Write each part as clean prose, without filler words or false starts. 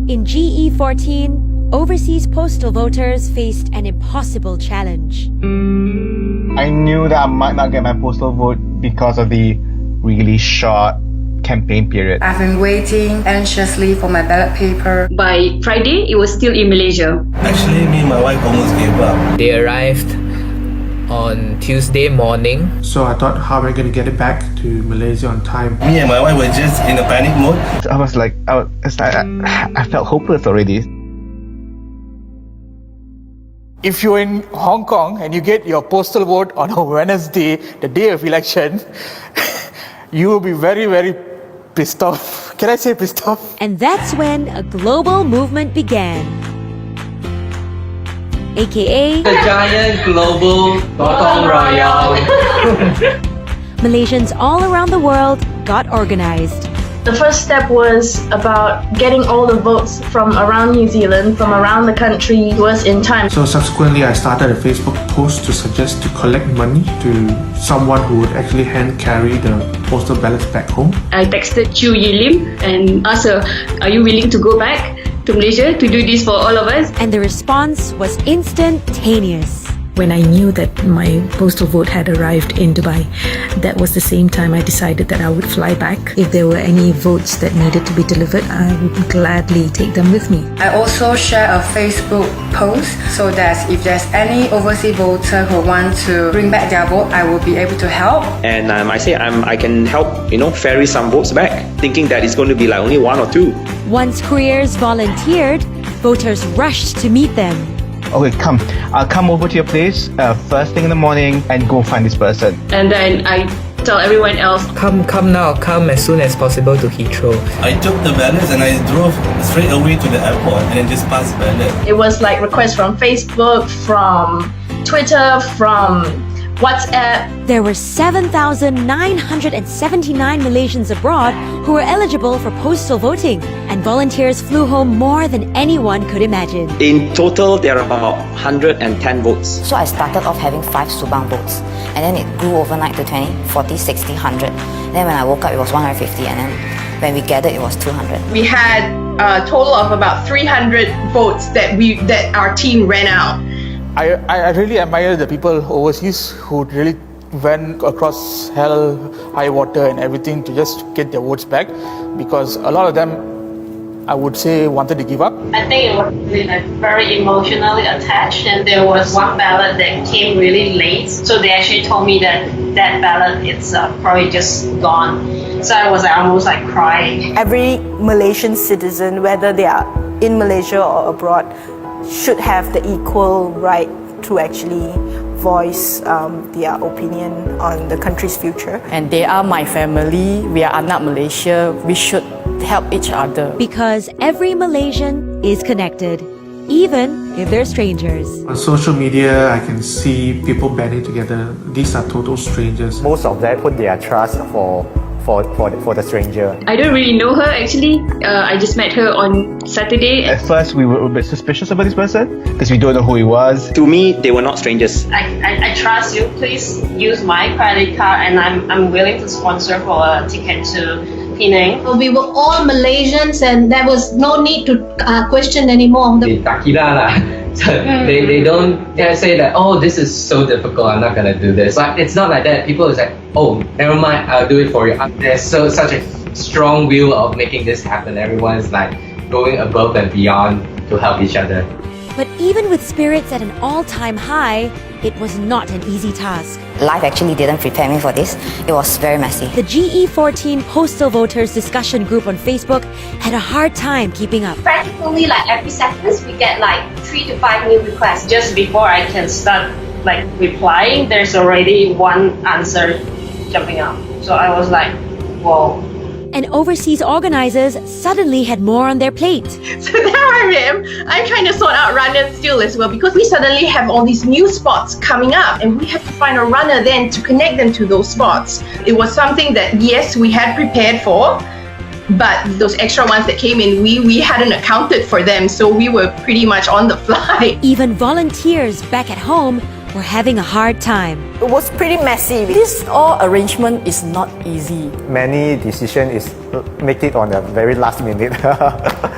In GE14, overseas postal voters faced an impossible challenge. I knew that I might not get my postal vote because of the really short campaign period. I've been waiting anxiously for my ballot paper. By Friday, it was still in Malaysia. Actually, me and my wife almost gave up. They arrived on Tuesday morning. So I thought, how am I going to get it back to Malaysia on time? Me and my wife were just in a panic mode. I was like, I felt hopeless already. If you're in Hong Kong and you get your postal vote on a Wednesday, the day of election, you will be very, very pissed off. Can I say pissed off? And that's when a global movement began. AKA The giant global Gotong Royale. Malaysians all around the world got organized. The first step was about getting all the votes from around New Zealand, from around the country, was in time. So subsequently, I started a Facebook post to suggest to collect money to someone who would actually hand carry the postal ballots back home. I texted Chu Yilim and asked her, are you willing to go back to Malaysia to do this for all of us? And the response was instantaneous. When I knew that my postal vote had arrived in Dubai, that was the same time I decided that I would fly back. If there were any votes that needed to be delivered, I would gladly take them with me. I also share a Facebook post so that if there's any overseas voter who want to bring back their vote, I will be able to help. And I can help, ferry some votes back, thinking that it's going to be like only one or two. Once couriers volunteered, voters rushed to meet them. Okay, come. I'll come over to your place first thing in the morning and go find this person. And then I tell everyone else, Come now, come as soon as possible to Heathrow. I took the ballots and I drove straight away to the airport and then just passed the ballot. It was like requests from Facebook, from Twitter, from WhatsApp. There were 7,979 Malaysians abroad who were eligible for postal voting, and volunteers flew home more than anyone could imagine. In total, there are about 110 votes. So I started off having 5 Subang votes, and then it grew overnight to 20, 40, 60, 100. Then when I woke up, it was 150, and then when we gathered, it was 200. We had a total of about 300 votes that our team ran out. I really admire the people overseas who really went across hell, high water and everything to just get their votes back, because a lot of them, I would say, wanted to give up. I think it was really very emotionally attached, and there was one ballot that came really late, so they actually told me that ballot is probably just gone. So I was almost crying. Every Malaysian citizen, whether they are in Malaysia or abroad, should have the equal right to actually voice their opinion on the country's future. And they are my family. We are not Malaysia. We should help each other. Because every Malaysian is connected, even if they're strangers. On social media, I can see people banding together. These are total strangers. Most of them put their trust for the stranger. I don't really know her actually. I just met her on Saturday. At first, we were a bit suspicious about this person because we don't know who he was. To me, they were not strangers. I trust you. Please use my credit card, and I'm willing to sponsor for a ticket to Penang. We were all Malaysians, and there was no need to question anymore. They don't say that, oh, this is so difficult, I'm not gonna do this. But it's not like that. People is like, oh, never mind, I'll do it for you. There's such a strong will of making this happen. Everyone's going above and beyond to help each other. But even with spirits at an all-time high, it was not an easy task. Life actually didn't prepare me for this. It was very messy. The GE14 Postal Voters discussion group on Facebook had a hard time keeping up. Practically every seconds we get 3 to 5 new requests. Just before I can start replying, there's already one answer jumping out. So I was like, whoa. And overseas organizers suddenly had more on their plate. So there I am. I'm trying to sort out runners still as well, because we suddenly have all these new spots coming up, and we have to find a runner then to connect them to those spots. It was something that, yes, we had prepared for, but those extra ones that came in, we hadn't accounted for them, so we were pretty much on the fly. Even volunteers back at home were having a hard time. It was pretty messy. This all arrangement is not easy. Many decision is make it on the very last minute.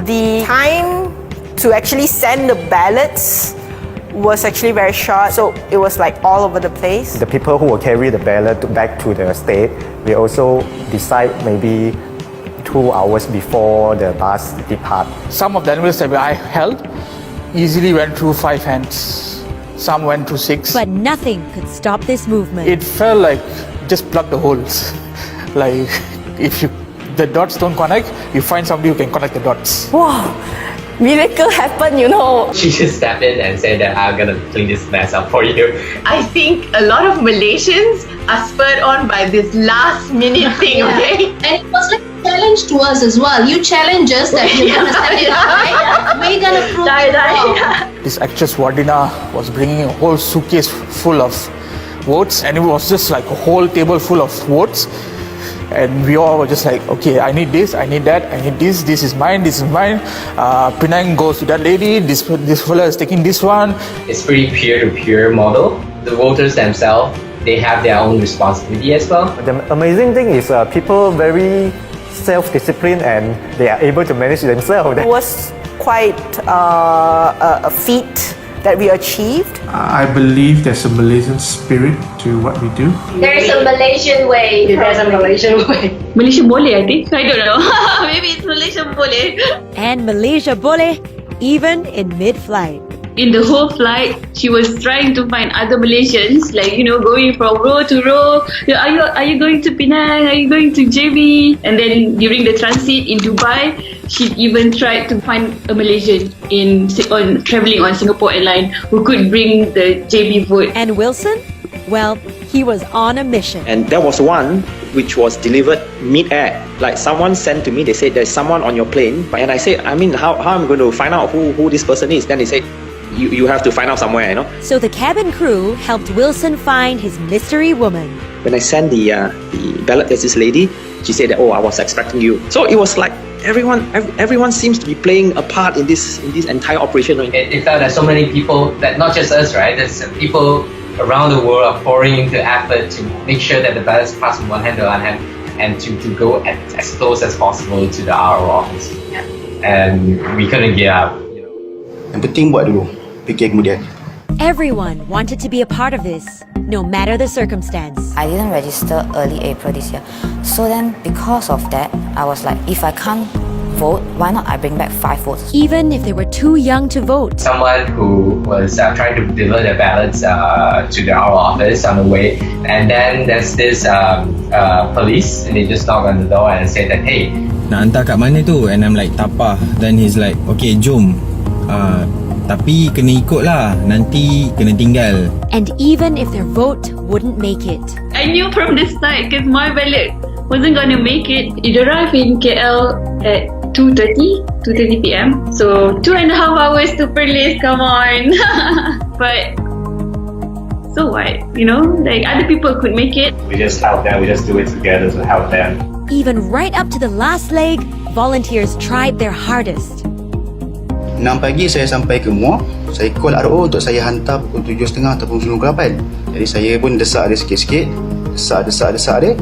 The time to actually send the ballots was actually very short, so it was like all over the place. The people who will carry the ballot back to the state, we also decide maybe 2 hours before the bus depart. Some of the envelopes that I held easily went through 5 hands. Some went through 6. But nothing could stop this movement. It felt like just plug the holes. Like if the dots don't connect, you find somebody who can connect the dots. Wow, miracle happened, you know. She just stepped in and said that I'm gonna clean this mess up for you. I think a lot of Malaysians are spurred on by this last minute thing, okay? And it was like a challenge to us as well. You challenge us that you're gonna send it out, right? We're gonna prove it wrong. This actress Wardina was bringing a whole suitcase full of votes, and it was just like a whole table full of votes. And we all were just like, okay, I need this, I need that, I need this is mine, this is mine. Penang goes to that lady, this fella is taking this one. It's pretty peer-to-peer model. The voters themselves, they have their own responsibility as well. The amazing thing is people very self-disciplined and they are able to manage themselves. It was quite a feat that we achieved. I believe there's a Malaysian spirit to what we do. There's a Malaysian way. There's a Malaysian way. Malaysia boleh, I think. I don't know. Maybe it's Malaysia boleh. And Malaysia boleh, even in mid-flight. In the whole flight, she was trying to find other Malaysians, like, you know, going from row to row. Are you going to Penang? Are you going to JB? And then during the transit in Dubai, she even tried to find a Malaysian traveling on Singapore Airlines who could bring the JB vote. And Wilson? Well, he was on a mission. And there was one which was delivered mid-air. Like someone sent to me, they said there's someone on your plane. And I said, I mean, how am I going to find out who this person is? Then they said, you have to find out somewhere, you know. So the cabin crew helped Wilson find his mystery woman. When I sent the ballot, there's this lady. She said that, oh, I was expecting you. So it was like everyone seems to be playing a part in this entire operation. It felt that so many people, that not just us, right? There's people around the world are pouring into effort to make sure that the ballots pass from one hand to the other hand and to go as close as possible to the RO office. Yeah. And we couldn't give up. Yang penting buat dulu, fikir kemudian. Everyone wanted to be a part of this, no matter the circumstance. I didn't register early April this year. So then because of that, I was like, if I can't vote, why not I bring back 5 votes? Even if they were too young to vote. Someone who was trying to deliver their ballots to the RO office on the way, and then there's this police, and they just knock on the door and say that, hey, nak hantar kat mana tu? And I'm like, tak apa. Then he's like, okay, jom. Tapi kena ikut lah, nanti kena tinggal. And even if their vote wouldn't make it. I knew from the start because my ballot wasn't gonna make it. It arrived in KL at 2:30 p.m. So 2.5 hours to Perlis, come on. But so what? You know, like other people could make it. We just help them, we just do it together to help them. Even right up to the last leg, volunteers tried their hardest. 6 pagi saya sampai ke Muar. Saya call RO untuk saya hantar pukul 7.30 ataupun 9.8. Jadi saya pun desak dia sikit-sikit. Desak dia.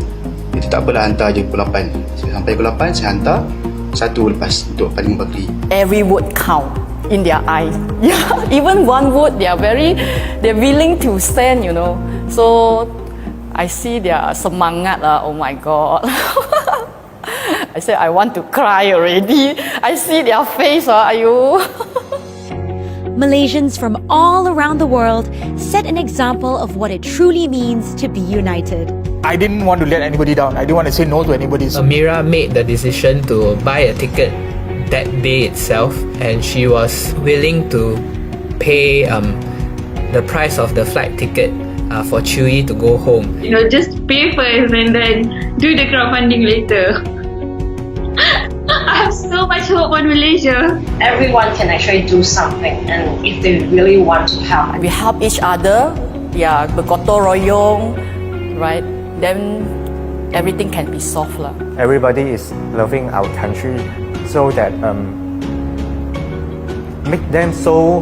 Itu tak apalah, hantar je pukul 8. Saya sampai pukul 8, saya hantar. 1 lepas untuk paling pagi. Every vote count in their eyes. Yeah, even one vote, they're willing to stand, you know. So I see their semangat lah. Oh my God. I said, I want to cry already. I see their face, ayu. Malaysians from all around the world set an example of what it truly means to be united. I didn't want to let anybody down. I didn't want to say no to anybody. Amira made the decision to buy a ticket that day itself, and she was willing to pay the price of the flight ticket for Chewy to go home. You know, just pay first and then do the crowdfunding later. I have so much hope on Malaysia. Everyone can actually do something, and if they really want to help. We help each other, yeah, bergotong royong, right? Then everything can be solved lah. Everybody is loving our country, so that make them so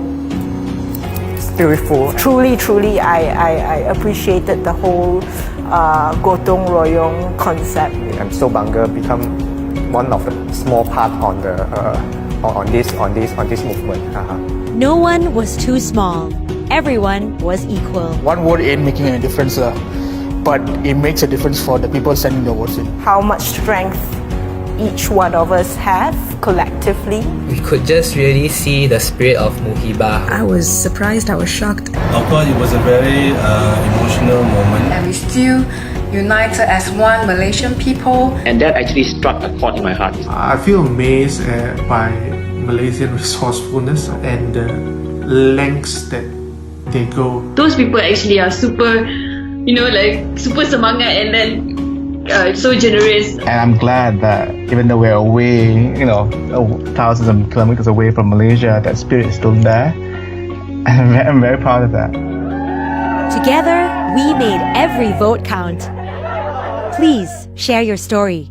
beautiful. Truly, I appreciated the whole gotong royong concept. I'm so bangga become one of the small part on the on this movement. No one was too small. Everyone was equal. One vote ain't making any difference, but it makes a difference for the people sending their votes in. How much strength each one of us have collectively. We could just really see the spirit of Muhibah. I was surprised, I was shocked. Of course, it was a very emotional moment. And we still united as one Malaysian people. And that actually struck a chord in my heart. I feel amazed by Malaysian resourcefulness and the lengths that they go. Those people actually are super, super semangat and then so generous. And I'm glad that even though we're away, thousands of kilometers away from Malaysia, that spirit is still there. And I'm very proud of that. Together, we made every vote count. Please share your story.